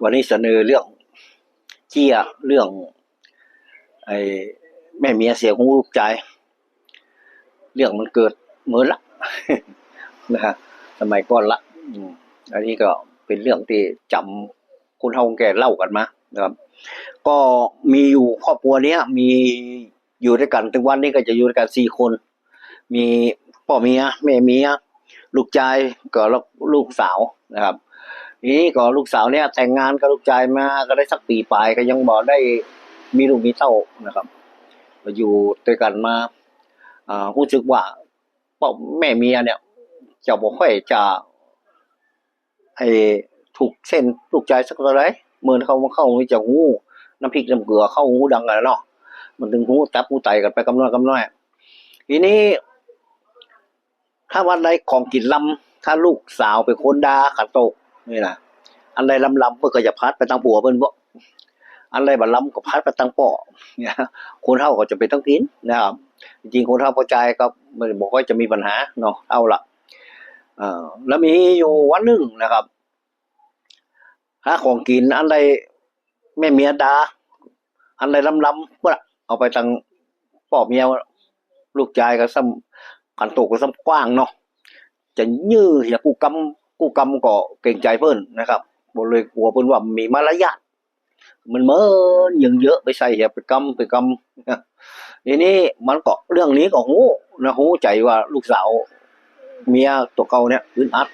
วันนี้เสนอเรื่องเจี้ยเรื่องไอ้แม่เมียเสียหูลูกใจเรื่องมันเกิดเมื่อละนะฮะสมัยก่อนละอันนี้ก็เป็นเรื่องที่จำคนเฒ่าคนแก่เล่ากันมานะครับก็มีอยู่ครอบครัวเนี้ยมีอยู่ด้วยกันถึงวันนี้ก็จะอยู่ด้วยกัน4 คนมีพ่อเมียแม่เมียลูกชายก็ลูกสาวนะครับนี้ก็ลูกสาวเนี่ยแต่งงานกับลูกชายมาก็ได้สักปีปลายก็ยังบ่ได้มีลูกมีเต้านะครับก็อยู่ด้วยกันมารู้สึกว่าพ่อแม่เมียเนี่ยจะบ่ค่อยจะให้ถูกเส้นลูกชายสักเท่าไหร่เหมือนเขามีจะหูน้ำพริกน้ำเกลือเข้าหูดังกันเนาะมันถึงหูตับหูไตกันไปกำน้อยทีนี้ถ้าวันใดของกินลำถ้าลูกสาวไปคนด่าขัดโตกนี่นะอันใดลำเพื่อก็จะพัดไปทางผัวเพิ่นบ่อันใดบ่ลำก็พัดไปทางป่อเนี่ยคนเฒ่าก็จะไปทั้งกินนะครับจริงๆคนเฒ่าพอใจก็มันบ่ค่อยจะมีปัญหาเนาะเอาล่ะแล้วมีอยู่วันหนึ่งนะครับหาของกินอันใดแม่เมียด่าอันใดลำก็เอาไปทางพ่อเมียลูกชายก็ซ้ำขันโตก็ซ้ำกว้างเนาะจะยื้ออย่ากูกำก็เกรงใจเพิ่นนะครับบ่เลยกลัวเพิ่นว่ามีมารยาทมันเหมือนยังเยอะไปใส่อย่าไปกำทีนี้มันก็เรื่องนี้ก็หูใจว่าลูกสาวเมียตัวเก่าเนี่ยอึดอัด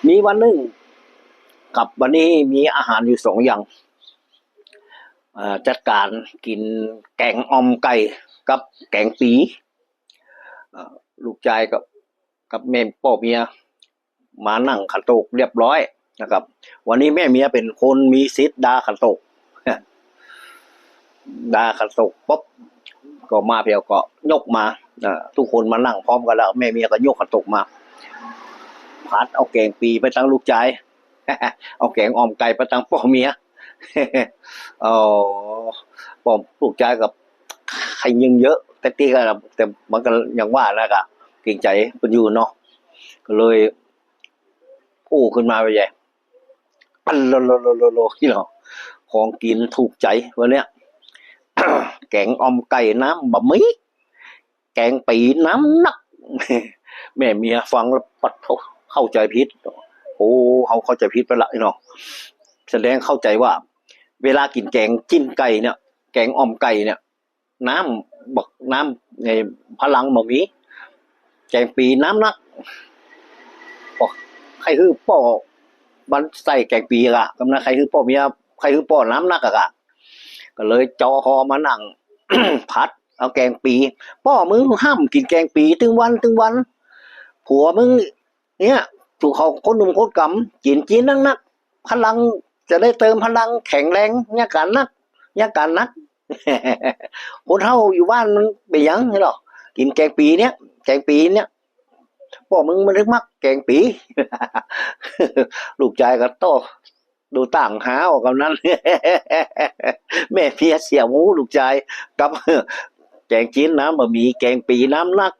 มีวันนึงกับวันนี้มีอาหารอยู่2 อย่างจัดการกินแกงอ่อมไก่กับแกงปีลูกชายกับแม่พ่อเมียมานั่งขันโตกเรียบร้อยนะครับวันนี้แม่เมียเป็นคนมีสิทธิ์ด่าขันโตกด่าขันโตกปุ๊บก็มาเพียวก็ยกมาทุกคนมานั่งพร้อมกันแล้วแม่เมียก็ยกขันโตกมาพัดเอาแกงปีไปตั้งลูกชายเอาแกงอ่อมไก่ไปตั้งพ่อเมียป้อมลูกชายกับใครยิงเยอะแต่ตีก็แต่มันก็ยังว่าแล้วก็เกรงใจมันอยู่เนาะก็เลยพูดขึ้นมาไปใหญ่ปันโลที่เราของกินถูกใจวันเนี้ย แกงอ่อมไก่น้ำบะหมี่แกงปีน้ำนัก แม่เมียฟังแล้วปัดเข้าใจผิดเขาเข้าใจผิดไปละเนาะแสดงเข้าใจว่าเวลากินแกงจิ้นไก่เนี่ยแกงอ่อมไก่เนี่ยน้ำในพลังบะหมี่แกงปีน้ำนักใครคือป่อมันใส่แกงปีอะกำนันใครคือป่อเมียใครคือป่อน้ำนักอะก็เลยจอคอมานั่ง พัดเอาแกงปีป่อมึงห้ามกินแกงปีถึงวันผัวมึงเนี่ยถูกเขาคนหนุ่มคนกำกินนักพลังจะได้เติมพลังแข็งแรงเนี่ยกันนัก คนเฒ่าอยู่บ้านมันเป็นยังไงหรอกินแกงปีเนี่ยป่อมึงมันรึกมักแกงปี ลูกชายก็โตดูต่างหาออกกำนั้น แม่เพียเสียหมูลูกชายกับ แกงจีนน้ำบะหมี่แกงปีน้ำนัก